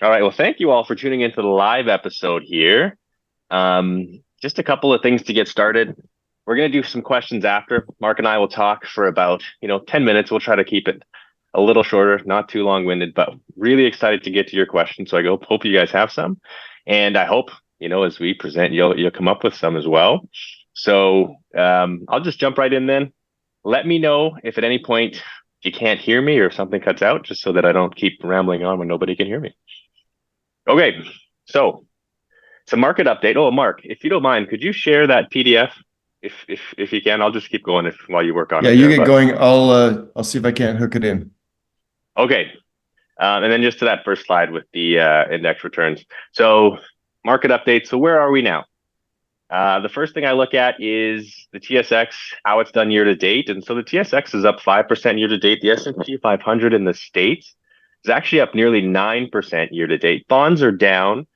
All right. Well, thank you all for tuning into the live episode here. Just a couple of things to get started. We're going to do some questions after. Mark and I will talk for about, 10 minutes. We'll try to keep it a little shorter, not too long-winded, but really excited to get to your questions. So hope you guys have some. And I hope, as we present, you'll come up with some as well. So I'll just jump right in then. Let me know if at any point you can't hear me or something cuts out, just so that I don't keep rambling on when nobody can hear me. Okay, so it's a market update. Oh, Mark, if you don't mind, could you share that PDF if you can? I'll just keep going while you work on Yeah, it you there. get But going. I'll see if I can't hook it in. okay, and then just to that first slide with the index returns. So market update. So where are we now? The first thing I look at is the TSX, how it's done year to date, and so the TSX is up 5% year to date. The S&P 500 in the States is actually up nearly 9% year to date. Bonds are down,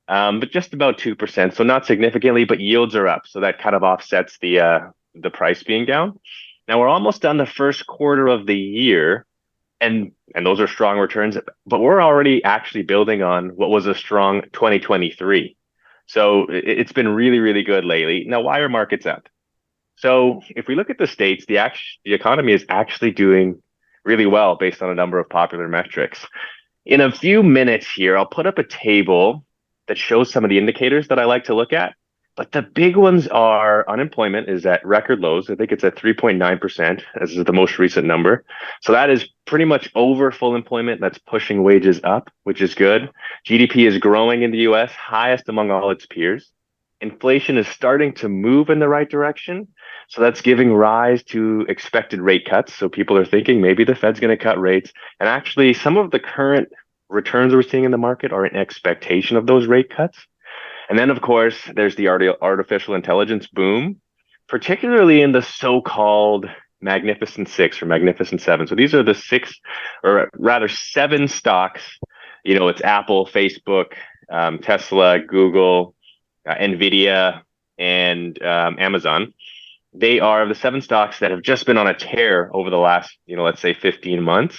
but just about 2%, so not significantly, but yields are up, so that kind of offsets the price being down. Now we're almost done the first quarter of the year, and those are strong returns, but we're already actually building on what was a strong 2023. So it's been really, really good lately. Now, why are markets up? So if we look at the States, the economy is actually doing really well based on a number of popular metrics. In a few minutes here, I'll put up a table that shows some of the indicators that I like to look at. But the big ones are unemployment is at record lows. I think it's at 3.9%, as is the most recent number. So that is pretty much over full employment. That's pushing wages up, which is good. GDP is growing in the US, highest among all its peers. Inflation is starting to move in the right direction. So that's giving rise to expected rate cuts. So people are thinking maybe the Fed's going to cut rates. And actually, some of the current returns we're seeing in the market are in expectation of those rate cuts. And then, of course, there's the artificial intelligence boom, particularly in the so-called Magnificent Six or Magnificent Seven. So these are the six, or rather seven stocks. It's Apple, Facebook, Tesla, Google, Nvidia, and Amazon. They are the seven stocks that have just been on a tear over the last, let's say 15 months.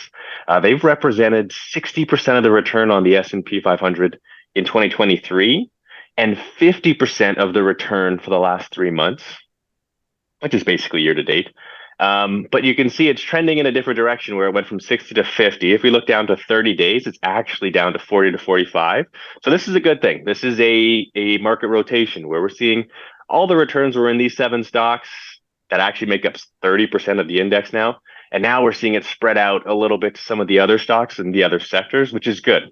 They've represented 60% of the return on the S&P 500 in 2023 and 50% of the return for the last 3 months, which is basically year to date. But you can see it's trending in a different direction where it went from 60 to 50. If we look down to 30 days, it's actually down to 40 to 45. So this is a good thing. This is a market rotation where we're seeing all the returns were in these seven stocks that actually make up 30% of the index now. And now we're seeing it spread out a little bit to some of the other stocks and the other sectors, which is good.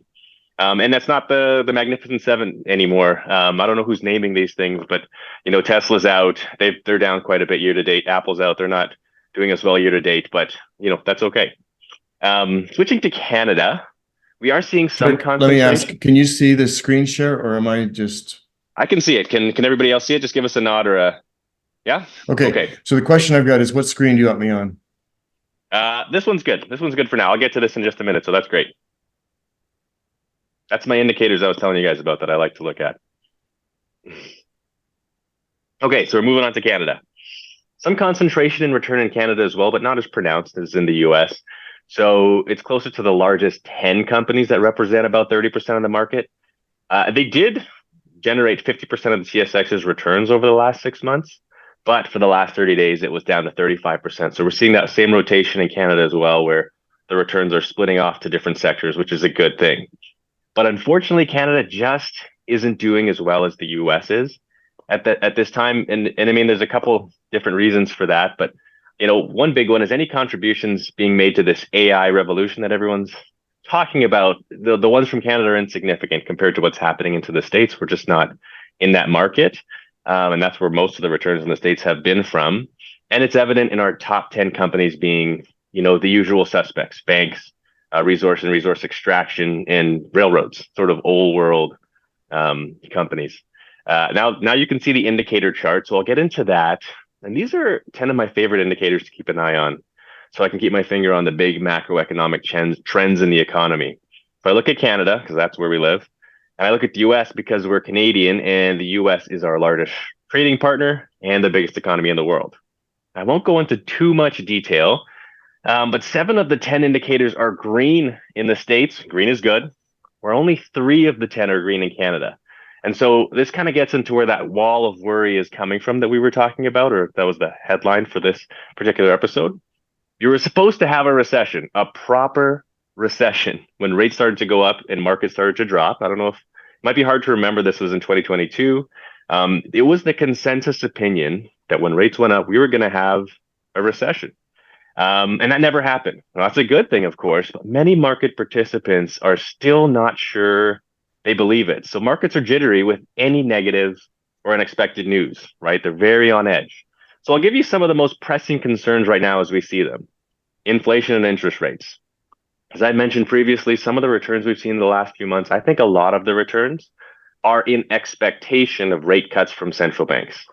And that's not the Magnificent Seven anymore. I don't know who's naming these things, but Tesla's out. They're down quite a bit year to date. Apple's out. They're not doing as well year to date, but that's okay. Switching to Canada, we are seeing some Rick, let me ask, concentration. can you see the screen share or am I just I can see it. Can everybody else see it? Just give us a nod or a yeah. okay? Okay, So the great. question I've got is what screen do you want me on? This one's good. This one's good for now. I'll get to this in just a minute, so that's great. That's my indicators I was telling you guys about that I like to look at. Okay, so we're moving on to Canada. Some concentration in return in Canada as well, but not as pronounced as in the US. So it's closer to the largest 10 companies that represent about 30% of the market. They did generate 50% of the TSX's returns over the last 6 months, but for the last 30 days, it was down to 35%. So we're seeing that same rotation in Canada as well, where the returns are splitting off to different sectors, which is a good thing. But unfortunately, Canada just isn't doing as well as the US is at this time. And I mean, there's a couple different reasons for that, but one big one is any contributions being made to this AI revolution that everyone's talking about. The ones from Canada are insignificant compared to what's happening into the States. We're just not in that market. And that's where most of the returns in the States have been from. And it's evident in our top 10 companies being, the usual suspects, banks, resource and resource extraction, and railroads, sort of old world companies. Now you can see the indicator chart, so I'll get into that. And these are 10 of my favorite indicators to keep an eye on, so I can keep my finger on the big macroeconomic trends in the economy. If I look at Canada, because that's where we live, and I look at the US because we're Canadian, and the US is our largest trading partner and the biggest economy in the world. I won't go into too much detail, but 7 of the 10 indicators are green in the States. Green is good. where only 3 of the 10 are green in Canada. And so this kind of gets into where that wall of worry is coming from that we were talking about, or that was the headline for this particular episode. You were supposed to have a recession, a proper recession, when rates started to go up and markets started to drop. I don't know if it might be hard to remember this was in 2022. It was the consensus opinion that when rates went up, we were going to have a recession. And that never happened. Well, that's a good thing, of course, but many market participants are still not sure they believe it. So markets are jittery with any negative or unexpected news, right? They're very on edge. So I'll give you some of the most pressing concerns right now as we see them. Inflation and interest rates. As I mentioned previously, some of the returns we've seen in the last few months, I think a lot of the returns are in expectation of rate cuts from central banks.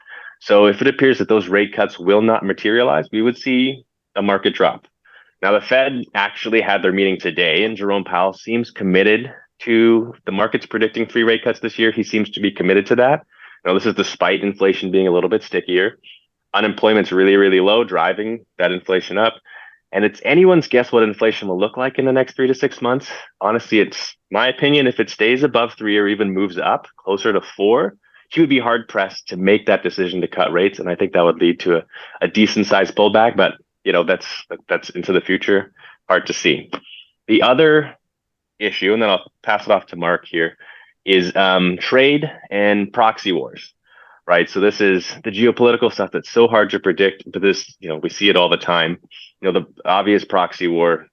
So if it appears that those rate cuts will not materialize, we would see a market drop. Now, the Fed actually had their meeting today, and Jerome Powell seems committed to the markets predicting 3 rate cuts this year. He seems to be committed to that. Now, this is despite inflation being a little bit stickier. Unemployment's really, really low, driving that inflation up. And it's anyone's guess what inflation will look like in the next 3 to 6 months. Honestly, it's my opinion, if it stays above 3 or even moves up closer to 4, he would be hard pressed to make that decision to cut rates. And I think that would lead to a decent sized pullback. But that's into the future. Hard to see. The other issue, and then I'll pass it off to Mark here, is trade and proxy wars, right? So this is the geopolitical stuff that's so hard to predict, but this, we see it all the time. The obvious proxy war,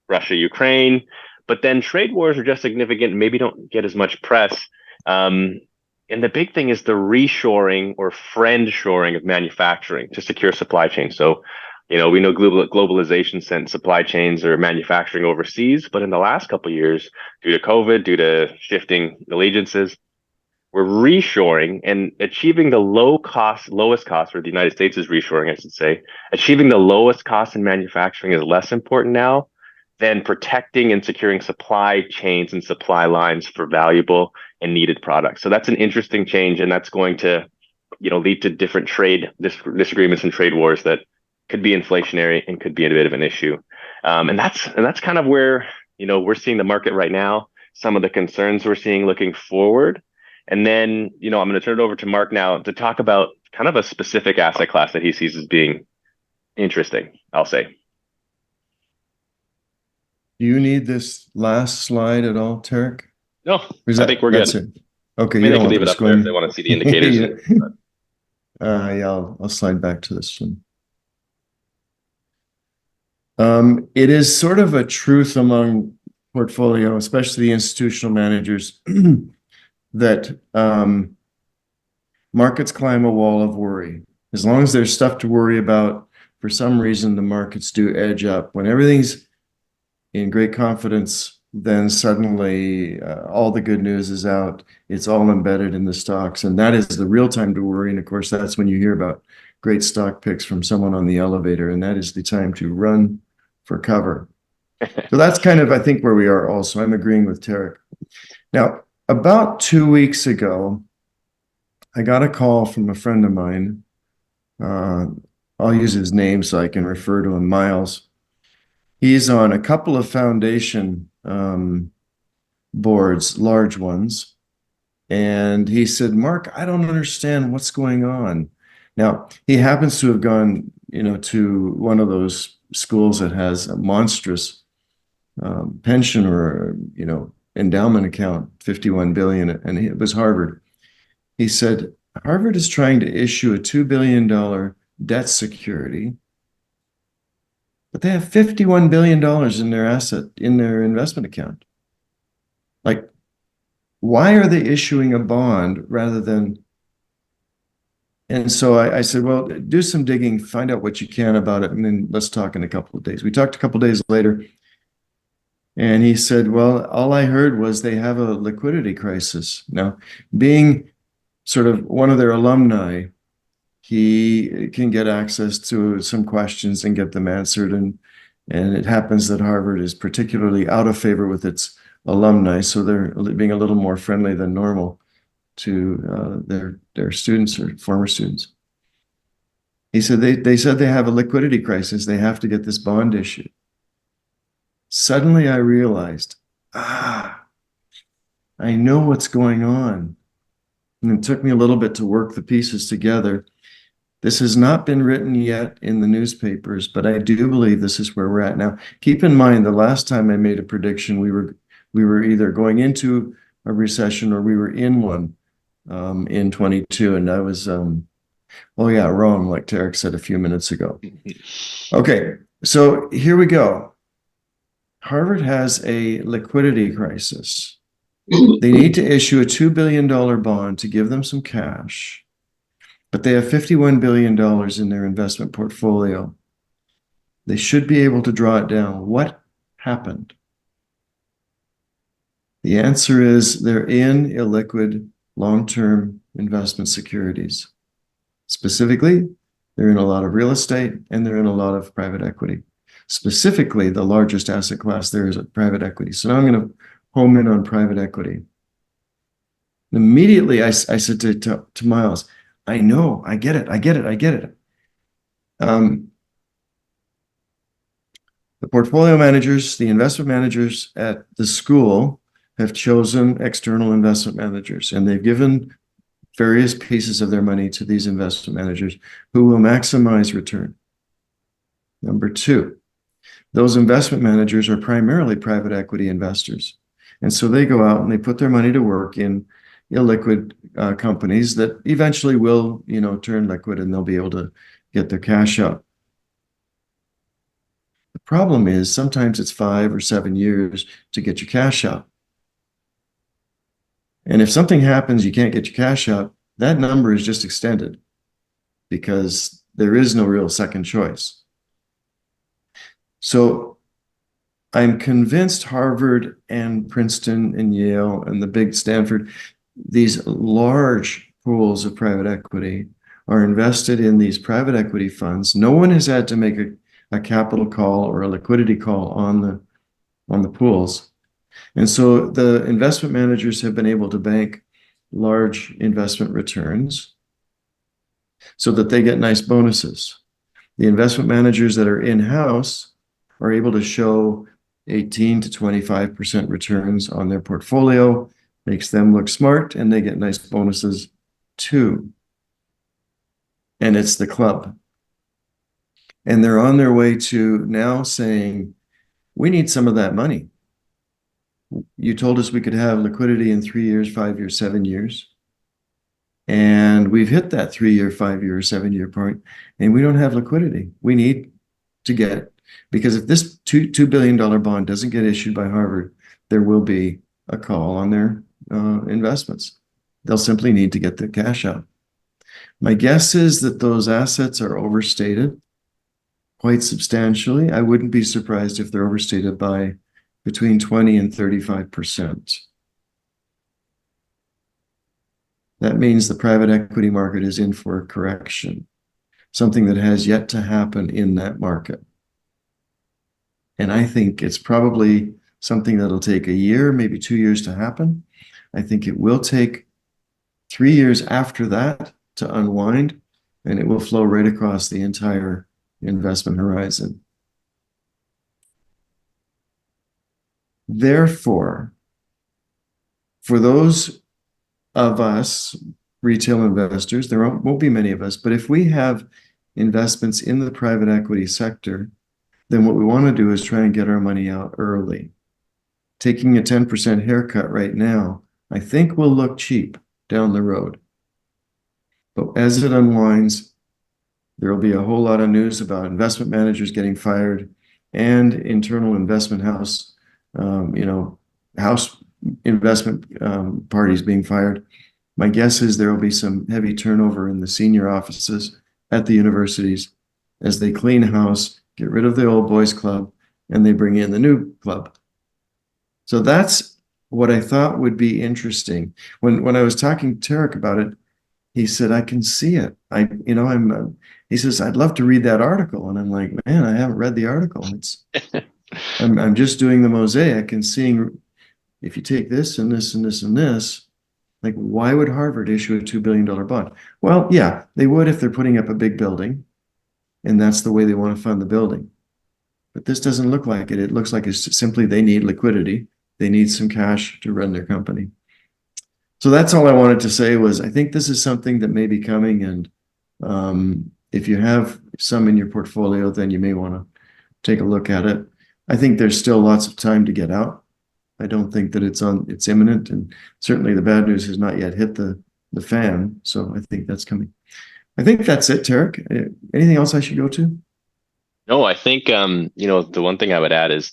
Russia, Ukraine, but then trade wars are just significant, maybe don't get as much press. And the big thing is the reshoring or friend shoring of manufacturing to secure supply chain. So we know globalization sent supply chains or manufacturing overseas, but in the last couple of years, due to COVID, due to shifting allegiances, we're reshoring and achieving the lowest cost, or the United States is reshoring, I should say. Achieving the lowest cost in manufacturing is less important now than protecting and securing supply chains and supply lines for valuable and needed products. So that's an interesting change, and that's going to, lead to different trade disagreements and trade wars that could be inflationary and could be a bit of an issue. And that's kind of where, we're seeing the market right now, some of the concerns we're seeing looking forward. And then, I'm going to turn it over to Mark now to talk about kind of a specific asset class that he sees as being interesting, I'll say. Do you need this last slide at all, Tarek? No, I think we're that's good. it. Okay, I you mean, they don't can want leave it this up there if going. they want to see the indicators. Yeah, I'll slide back to this one. It is sort of a truth among portfolio, especially the institutional managers, that markets climb a wall of worry. As long as there's stuff to worry about, for some reason, the markets do edge up. When everything's in great confidence, then suddenly all the good news is out. It's all embedded in the stocks. And that is the real time to worry. And of course, that's when you hear about great stock picks from someone on the elevator. And that is the time to run for cover. So that's kind of, I think, where we are also. I'm agreeing with Tarek. Now, about 2 weeks ago, I got a call from a friend of mine. I'll use his name so I can refer to him, Miles. He's on a couple of foundation boards, large ones. And he said, Mark, I don't understand what's going on. Now, he happens to have gone, to one of those schools that has a monstrous pension or, endowment account, 51 billion, and it was Harvard. He said, Harvard is trying to issue a $2 billion debt security, but they have $51 billion in their investment account. Like, why are they issuing a bond rather than? And so I said, well, do some digging, find out what you can about it, and then let's talk in a couple of days. We talked a couple of days later, and he said, well, all I heard was they have a liquidity crisis. Now, being sort of one of their alumni, he can get access to some questions and get them answered. And it happens that Harvard is particularly out of favor with its alumni, so they're being a little more friendly than normal to their students or former students. He said they said they have a liquidity crisis. They have to get this bond issued. Suddenly I realized, I know what's going on. And it took me a little bit to work the pieces together. This has not been written yet in the newspapers, but I do believe this is where we're at now. Keep in mind, the last time I made a prediction, we were either going into a recession or we were in one in 22, and I was oh yeah, wrong, like Tarek said a few minutes ago. Okay, so here we go. Harvard has a liquidity crisis. They need to issue a $2 billion bond to give them some cash, but they have $51 billion in their investment portfolio. They should be able to draw it down. What happened? The answer is they're in illiquid long-term investment securities. Specifically, they're in a lot of real estate and they're in a lot of private equity. Specifically, the largest asset class there is private equity. So now I'm going to home in on private equity. Immediately, I said to Miles, I know, I get it. The portfolio managers, the investment managers at the school have chosen external investment managers, and they've given various pieces of their money to these investment managers who will maximize return. Number two, those investment managers are primarily private equity investors. And so they go out and they put their money to work in illiquid companies that eventually will, turn liquid and they'll be able to get their cash out. The problem is sometimes it's 5 or 7 years to get your cash out. And if something happens, you can't get your cash out, that number is just extended because there is no real second choice. So I'm convinced Harvard and Princeton and Yale and the big Stanford, these large pools of private equity are invested in these private equity funds. No one has had to make a capital call or a liquidity call on the pools. And so the investment managers have been able to bank large investment returns so that they get nice bonuses. The investment managers that are in-house are able to show 18 to 25% returns on their portfolio, makes them look smart, and they get nice bonuses too. And it's the club. And they're on their way to now saying, we need some of that money. You told us we could have liquidity in 3 years, 5 years, 7 years. And we've hit that 3-year, 5-year, 7-year point, and we don't have liquidity. We need to get, because if this $2 billion bond doesn't get issued by Harvard, there will be a call on their investments. They'll simply need to get the cash out. My guess is that those assets are overstated quite substantially. I wouldn't be surprised if they're overstated by between 20 and 35%. That means the private equity market is in for a correction, something that has yet to happen in that market. And I think it's probably something that'll take a year, maybe 2 years to happen. I think it will take 3 years after that to unwind, and it will flow right across the entire investment horizon. Therefore, for those of us retail investors, there won't be many of us, but if we have investments in the private equity sector, then what we want to do is try and get our money out early. Taking a 10% haircut right now, I think will look cheap down the road. But as it unwinds, there will be a whole lot of news about investment managers getting fired and internal investment house investment parties being fired. My guess is there will be some heavy turnover in the senior offices at the universities as they clean house, get rid of the old boys club, and they bring in the new club. So that's what I thought would be interesting. When I was talking to Tarek about it, he said, I can see it. He says, I'd love to read that article. And I'm like, man, I haven't read the article. I'm just doing the mosaic and seeing if you take this and this and this and this, like, why would Harvard issue a $2 billion bond? Well, yeah, they would if they're putting up a big building, and that's the way they want to fund the building. But this doesn't look like it. It looks like it's simply they need liquidity. They need some cash to run their company. So that's all I wanted to say was I think this is something that may be coming, and if you have some in your portfolio, then you may want to take a look at it. I think there's still lots of time to get out. I don't think that it's imminent, and certainly the bad news has not yet hit the fan. So I think that's coming. I think that's it, Tarek. Anything else I should go to? No, I think the one thing I would add is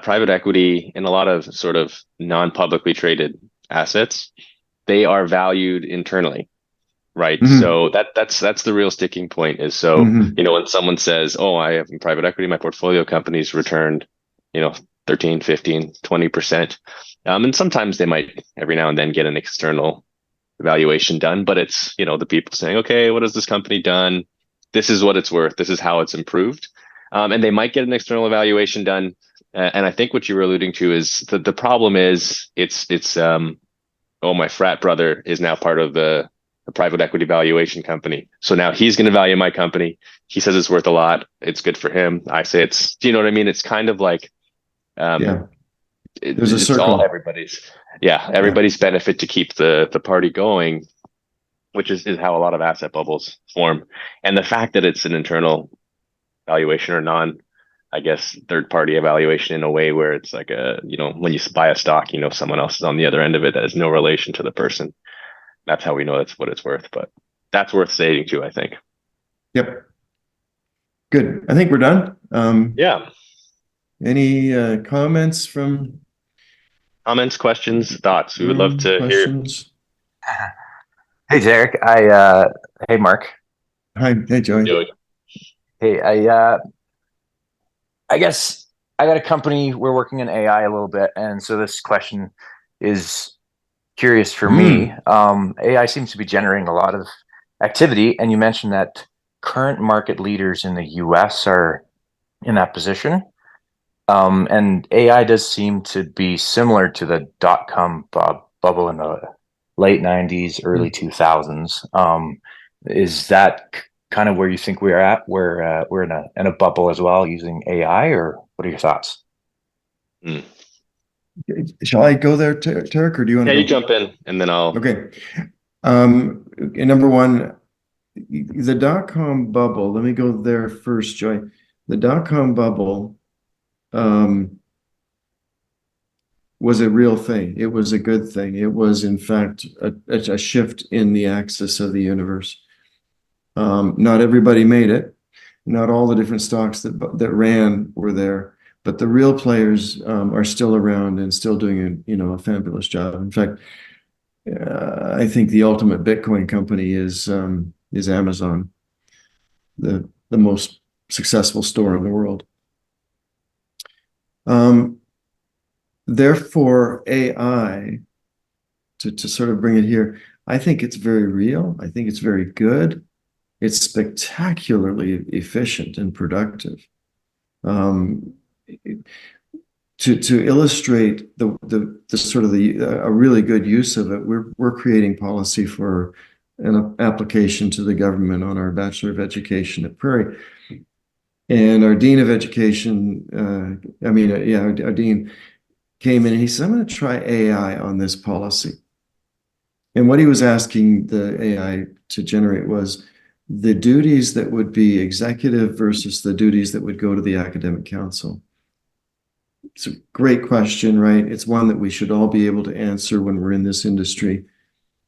private equity and a lot of sort of non-publicly traded assets, they are valued internally, right? Hmm. So that's the real sticking point is so, Hmm. when someone says, "Oh, I have private equity, my portfolio companies returned, you know, 13, 15, 20%." And sometimes they might every now and then get an external evaluation done, but it's, the people saying, "Okay, what has this company done? This is what it's worth. This is how it's improved." And they might get an external evaluation done. And I think what you were alluding to is the problem is it's oh, my frat brother is now part of the private equity valuation company. So now he's going to value my company. He says it's worth a lot. It's good for him. I say do you know what I mean? It's kind of like um, Yeah, there's a it's all circle. Yeah. everybody's benefit to keep the party going, which is how a lot of asset bubbles form. And the fact that it's an internal valuation or non, I guess, third party evaluation in a way where it's like when you buy a stock, someone else is on the other end of it that has no relation to the person. That's how we know that's what it's worth. But that's worth stating too, I think. Yep. Good. I think we're done. Yeah. Any comments from Comments, questions, thoughts. We would love room? to hear. Questions? Hey Derek, hey Mark. Hi, hey Joey. Doing. Hey, I guess I got a company. We're working in AI a little bit, and so this question is curious for me. Hmm. AI seems to be generating a lot of activity, and you mentioned that current market leaders in the US are in that position. And AI does seem to be similar to the dot-com bubble in the late 90s, early 2000s. Is that kind of where you think we're at? We're in a bubble as well using AI, or what are your thoughts? Mm. Shall I go there, Tarek, or do you want Yeah, to you go? jump in and then I'll. Okay. Number one, the dot-com bubble. Let me go there first, Joy. The dot-com bubble was a real thing. It was a good thing. It was, in fact, a shift in the axis of the universe. Not everybody made it. Not all the different stocks that ran were there, but the real players are still around and still doing a fabulous job. In fact, I think the ultimate Bitcoin company is Amazon, the most successful store in the world. Therefore, AI, to sort of bring it here, I think it's very real. I think it's very good. It's spectacularly efficient and productive. Um, to illustrate the sort of a really good use of it, we're creating policy for an application to the government on our Bachelor of Education at Prairie. And our Dean of Education, our Dean came in and he said, "I'm going to try AI on this policy." And what he was asking the AI to generate was the duties that would be executive versus the duties that would go to the academic council. It's a great question, right? It's one that we should all be able to answer when we're in this industry.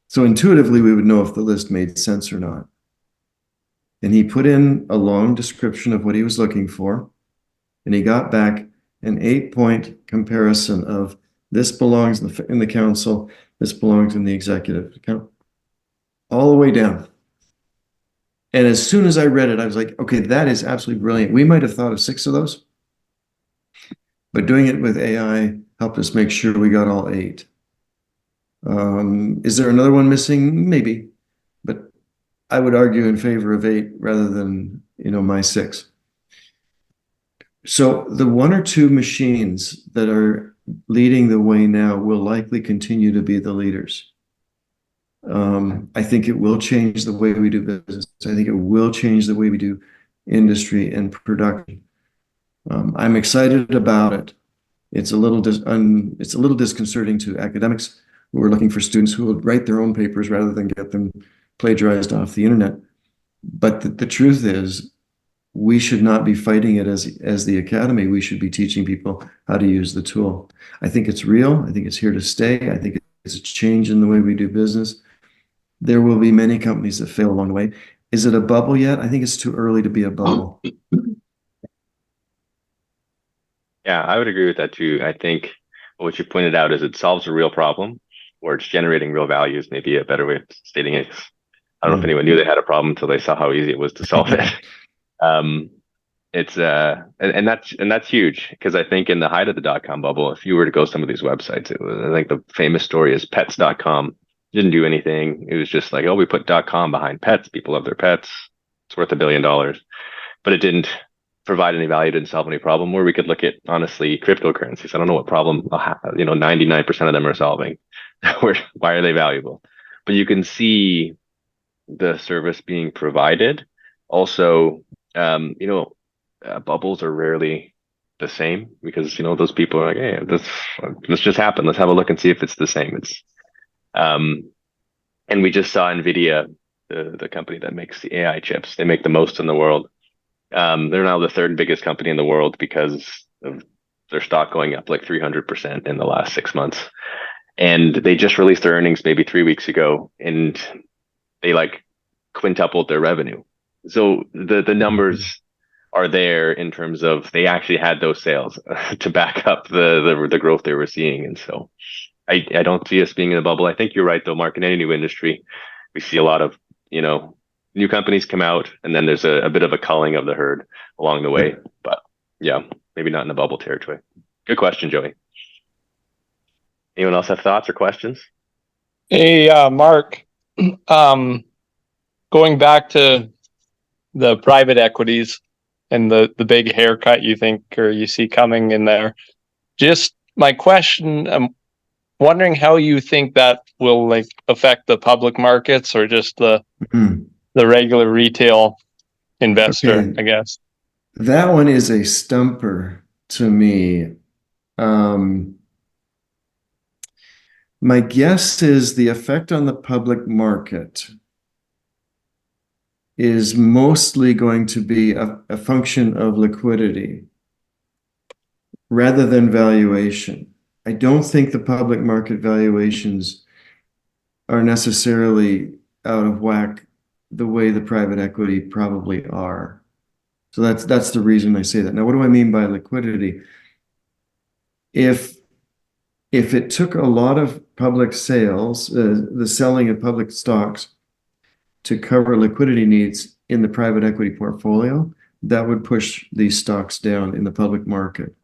So intuitively, we would know if the list made sense or not. And he put in a long description of what he was looking for, and he got back an 8-point comparison of this belongs in the council, this belongs in the executive account, all the way down. And as soon as I read it, I was like, okay, that is absolutely brilliant. We might have thought of 6 of those, but doing it with AI helped us make sure we got all 8. Is there another one missing? Maybe, but I would argue in favor of 8 rather than, my 6. So the 1 or 2 machines that are leading the way now will likely continue to be the leaders. I think it will change the way we do business. I think it will change the way we do industry and production. I'm excited about it. It's a little disconcerting to academics. We're looking for students who will write their own papers rather than get them plagiarized off the internet. But the truth is, we should not be fighting it as the academy. We should be teaching people how to use the tool. I think it's real. I think it's here to stay. I think it's a change in the way we do business. There will be many companies that fail along the way. Is it a bubble yet? I think it's too early to be a bubble. Yeah, I would agree with that too. I think what you pointed out is it solves a real problem, or it's generating real value is maybe a better way of stating it. I don't know if anyone knew they had a problem until they saw how easy it was to solve it. Um, it's and that's huge because I think in the height of the dot-com bubble, if you were to go some of these websites, it was, I think the famous story is pets.com. Didn't do anything. It was just like, oh, we put .com behind pets. People love their pets. It's worth $1 billion, but it didn't provide any value, didn't solve any problem. Where we could look at honestly cryptocurrencies. I don't know what problem 99% of them are solving. Why are they valuable? But you can see the service being provided. Also, bubbles are rarely the same because those people are like, hey, this just happened. Let's have a look and see if it's the same. Um, and we just saw Nvidia, the company that makes the AI chips. They make the most in the world. They're now the third biggest company in the world because of their stock going up like 300% in the last 6 months. And they just released their earnings maybe 3 weeks ago, and they like quintupled their revenue. So the numbers are there in terms of they actually had those sales to back up the growth they were seeing. And so I don't see us being in a bubble. I think you're right though, Mark. In any new industry, we see a lot of new companies come out, and then there's a bit of a culling of the herd along the way. But yeah, maybe not in the bubble territory. Good question, Joey. Anyone else have thoughts or questions? Hey, Mark, going back to the private equities and the big haircut you think or you see coming in there. Just my question, I'm wondering how you think that will like affect the public markets or just the regular retail investor, Okay. I guess. That one is a stumper to me. My guess is the effect on the public market is mostly going to be a function of liquidity rather than valuation. I don't think the public market valuations are necessarily out of whack the way the private equity probably are. So that's the reason I say that. Now, what do I mean by liquidity? If it took a lot of public sales, the selling of public stocks to cover liquidity needs in the private equity portfolio, that would push these stocks down in the public market.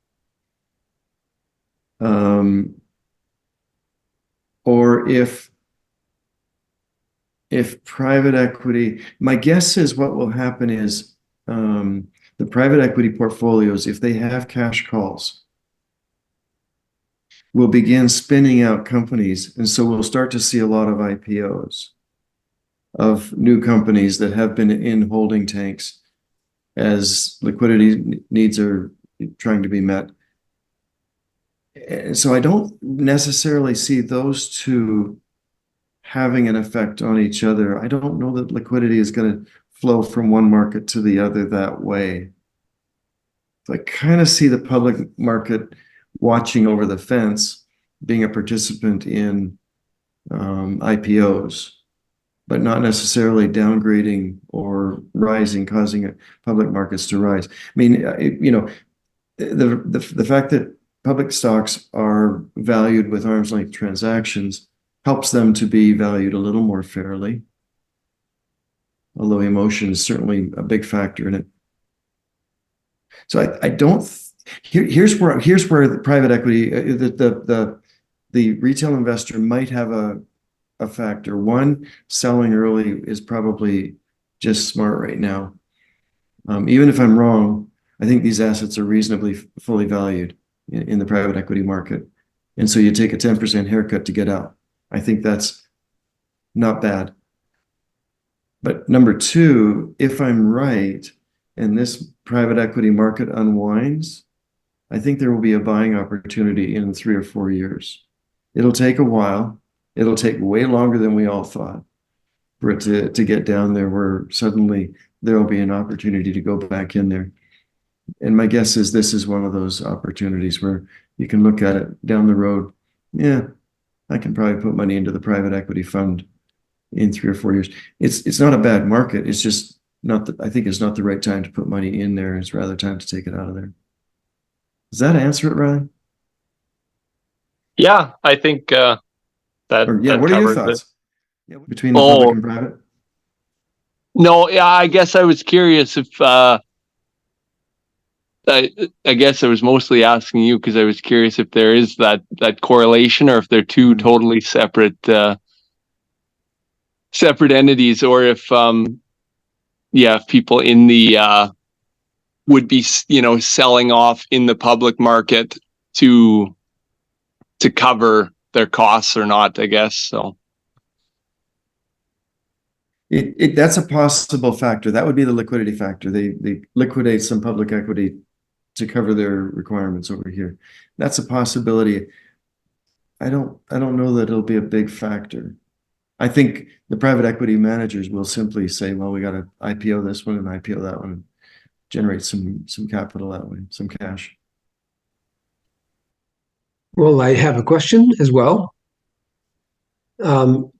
Or if private equity, my guess is what will happen is the private equity portfolios, if they have cash calls, will begin spinning out companies. And so we'll start to see a lot of IPOs of new companies that have been in holding tanks as liquidity needs are trying to be met. And so I don't necessarily see those two having an effect on each other. I don't know that liquidity is going to flow from one market to the other that way. So I kind of see the public market watching over the fence, being a participant in IPOs, but not necessarily downgrading or rising, causing public markets to rise. I mean, the fact that public stocks are valued with arm's length transactions helps them to be valued a little more fairly, although emotion is certainly a big factor in it. So I don't. Here's where the private equity, the retail investor might have a factor. One, selling early is probably just smart right now. Even if I'm wrong, I think these assets are reasonably fully valued in the private equity market. And so you take a 10% haircut to get out. I think that's not bad. But number two, if I'm right, and this private equity market unwinds, I think there will be a buying opportunity in 3 or 4 years. It'll take a while. It'll take way longer than we all thought for it to get down there where suddenly there will be an opportunity to go back in there. And my guess is this is one of those opportunities where you can look at it down the road. Yeah, I can probably put money into the private equity fund in 3 or 4 years. It's not a bad market. It's just not I think it's not the right time to put money in there. It's rather time to take it out of there. Does that answer it, Ryan? Yeah, I think that Or yeah, that what are your covers it. thoughts? Yeah, between the public Oh, and private? no, yeah, I guess I was curious if I guess I was mostly asking you because I was curious if there is that correlation or if they're two totally separate separate entities, or if yeah, if people in the would be, you know, selling off in the public market to cover their costs or not, I guess. So That's a possible factor. That would be the liquidity factor. They liquidate some public equity to cover their requirements over here. That's a possibility. I don't know that it'll be a big factor. I think the private equity managers will simply say, well, we got to IPO this one and IPO that one, and generate some capital that way, some cash. Well, I have a question as well. You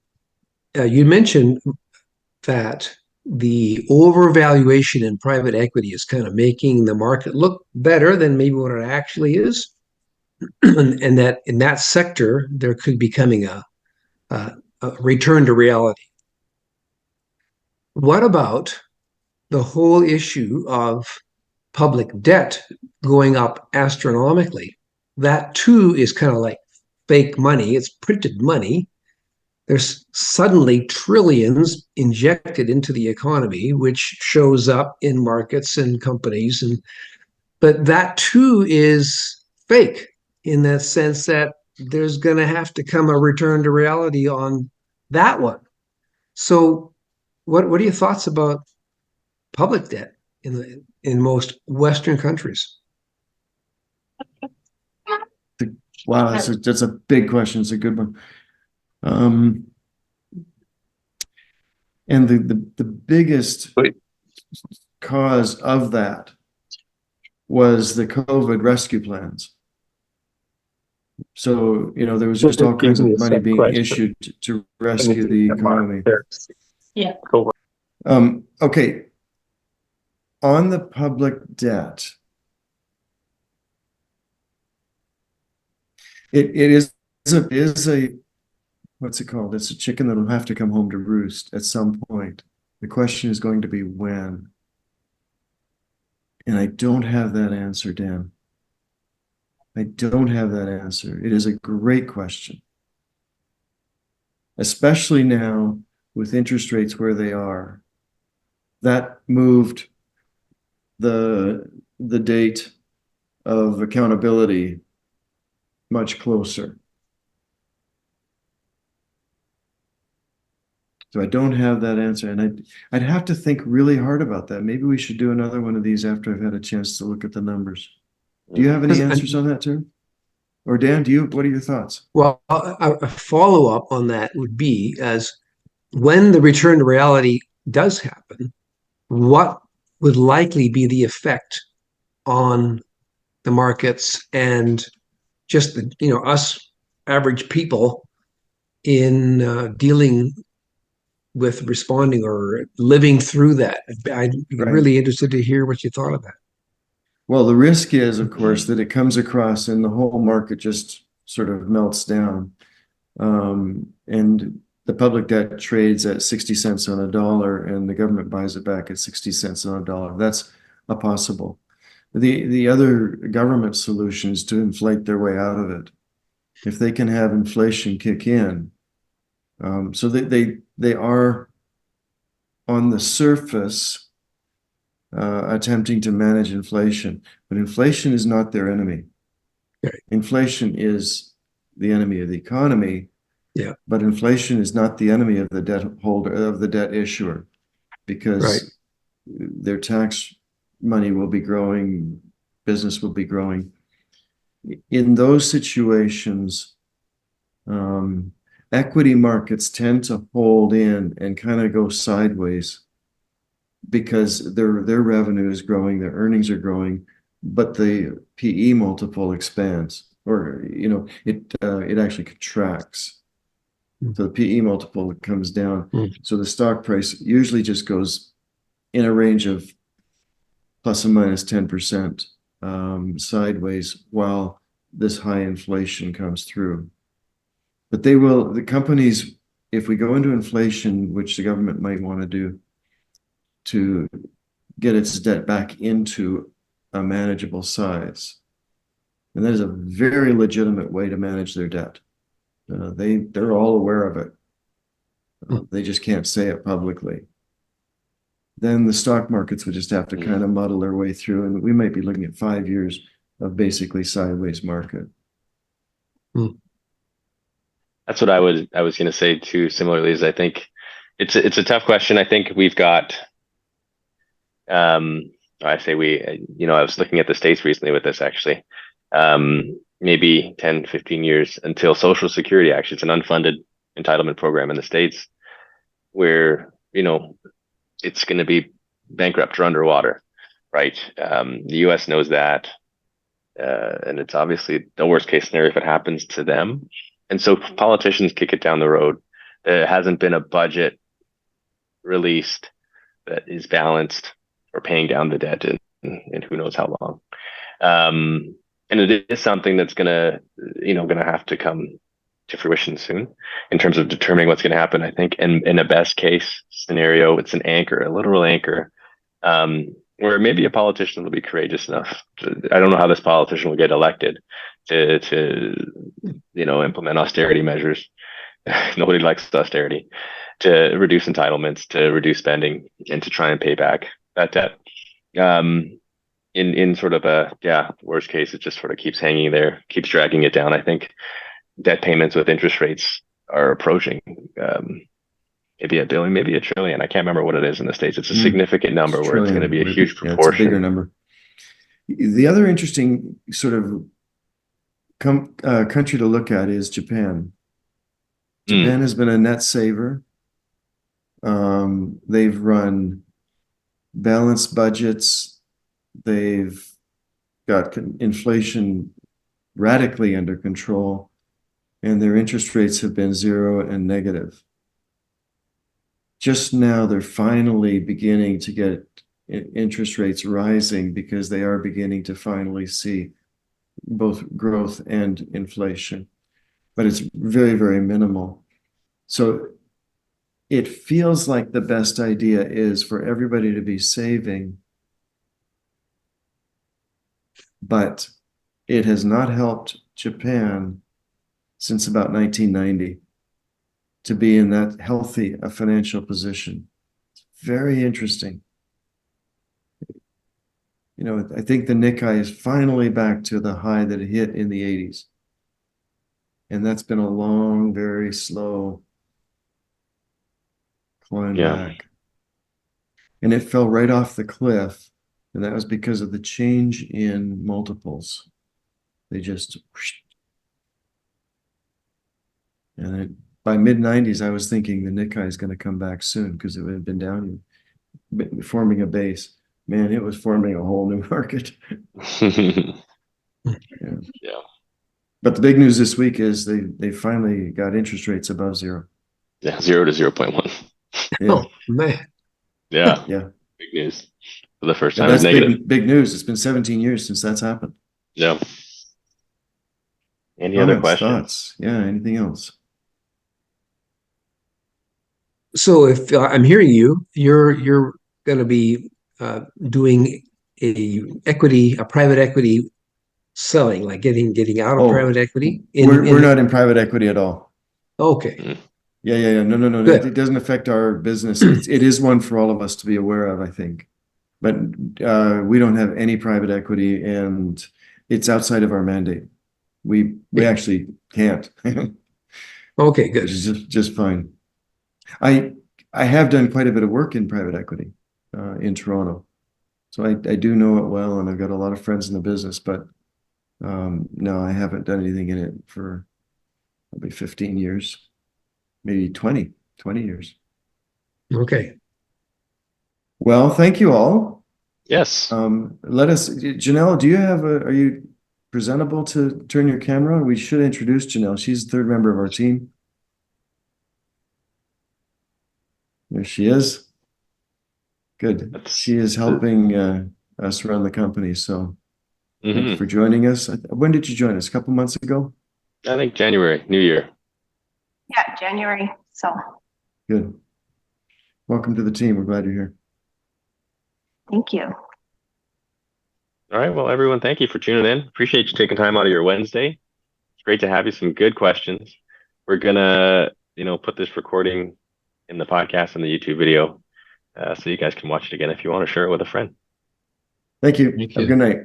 mentioned that the overvaluation in private equity is kind of making the market look better than maybe what it actually is, and that in that sector there could be coming a return to reality. What about the whole issue of public debt going up astronomically? That too is kind of like fake money. It's printed money. There's suddenly trillions injected into the economy, which shows up in markets and companies. But that too is fake in the sense that there's going to have to come a return to reality on that one. So, what are your thoughts about public debt in most Western countries? Wow, that's a big question. It's a good one. And the biggest cause of that was the COVID rescue plans. So, you know, there was just all kinds of money being issued to rescue the economy. Yeah. Cool. Okay. On the public debt, it is a what's it called? It's a chicken that'll have to come home to roost at some point. The question is going to be when. And I don't have that answer, Dan. I don't have that answer. It is a great question. Especially now with interest rates where they are. That moved the date of accountability much closer. So I don't have that answer, and I'd have to think really hard about that. Maybe we should do another one of these after I've had a chance to look at the numbers. Do you have any answers on that too? Or Dan, what are your thoughts? Well, a follow-up on that would be as when the return to reality does happen, what would likely be the effect on the markets and just the, you know, us average people in dealing with responding or living through that? I'd be really interested to hear what you thought of that. Well, the risk is, of course, that it comes across and the whole market just sort of melts down. And the public debt trades at 60 cents on a dollar and the government buys it back at 60 cents on a dollar. That's a possible. The other government solution is to inflate their way out of it. If they can have inflation kick in, so they are on the surface attempting to manage inflation, but inflation is not their enemy. Right. Inflation is the enemy of the economy. Yeah. But inflation is not the enemy of the debt holder, of the debt issuer, because their tax money will be growing, business will be growing. In those situations, equity markets tend to hold in and kind of go sideways because their revenue is growing, their earnings are growing, but the PE multiple expands, or it actually contracts. So the PE multiple comes down. So the stock price usually just goes in a range of plus or minus 10% sideways while this high inflation comes through. But the companies, if we go into inflation, which the government might want to do to get its debt back into a manageable size, and that is a very legitimate way to manage their debt. They're all aware of it. They just can't say it publicly. Then the stock markets would just have to kind of muddle their way through, and we might be looking at 5 years of basically sideways market. That's what I was going to say too. Similarly, is I think it's a tough question. I think we've got. I say we. I was looking at the States recently with this actually. Maybe 10, 15 years until Social Security. Actually, it's an unfunded entitlement program in the States, where it's going to be bankrupt or underwater, right? The U.S. knows that, and it's obviously the worst case scenario if it happens to them. And so politicians kick it down the road. There hasn't been a budget released that is balanced or paying down the debt in who knows how long. And it is something that's gonna have to come to fruition soon in terms of determining what's going to happen. I think in a best case scenario, it's an anchor, a literal anchor, where maybe a politician will be courageous enough. I don't know how this politician will get elected to implement austerity measures. Nobody likes austerity. To reduce entitlements, to reduce spending, and to try and pay back that debt. In sort of worst case, it just sort of keeps hanging there, keeps dragging it down. I think debt payments with interest rates are approaching maybe $1 billion, maybe $1 trillion. I can't remember what it is in the States. It's a significant number where it's going to be a huge proportion. Yeah, it's a bigger number. The other interesting sort of country to look at is Japan. Japan has been a net saver. They've run balanced budgets. They've got inflation radically under control, and their interest rates have been 0 and negative. Just now, they're finally beginning to get interest rates rising because they are beginning to finally see both growth and inflation, but it's very, very minimal. So it feels like the best idea is for everybody to be saving, but it has not helped Japan since about 1990 to be in that healthy a financial position. It's very interesting. I think the Nikkei is finally back to the high that it hit in the 80s. And that's been a long, very slow climb back. And it fell right off the cliff. And that was because of the change in multiples. They just, and by mid-90s, I was thinking the Nikkei is going to come back soon because it had been down, forming a base. Man, it was forming a whole new market. Yeah. But the big news this week is they finally got interest rates above 0. Yeah, 0 to 0.1. Yeah. Oh, man. Yeah. Yeah. Big news. For the first time. That's big news. It's been 17 years since that's happened. Yeah. Any other questions? Thoughts? Yeah, anything else? So if I'm hearing you, you're going to be doing a private equity selling, like getting out of private equity. We're not in private equity at all. Okay. Yeah. No. Good. It doesn't affect our business. It is one for all of us to be aware of, I think. But we don't have any private equity, and it's outside of our mandate. We actually can't. Okay, good. Which is just fine. I have done quite a bit of work in private equity in Toronto. So I do know it well, and I've got a lot of friends in the business, but no, I haven't done anything in it for probably 15 years. maybe 20 years. Okay. Well, thank you all. Yes. Janelle, are you presentable to turn your camera on? We should introduce Janelle. She's the third member of our team. There she is. Good. She is helping us run the company. So thank you for joining us. When did you join us? A couple months ago? I think January, New Year. Yeah, January. So Good. Welcome to the team. We're glad you're here. thank you. All right. Well, everyone, thank you for tuning in. Appreciate you taking time out of your Wednesday. It's great to have you. Some good questions. We're gonna, put this recording in the podcast and the YouTube video, so you guys can watch it again if you want to share it with a friend. Thank you. Thank Have a you. good night.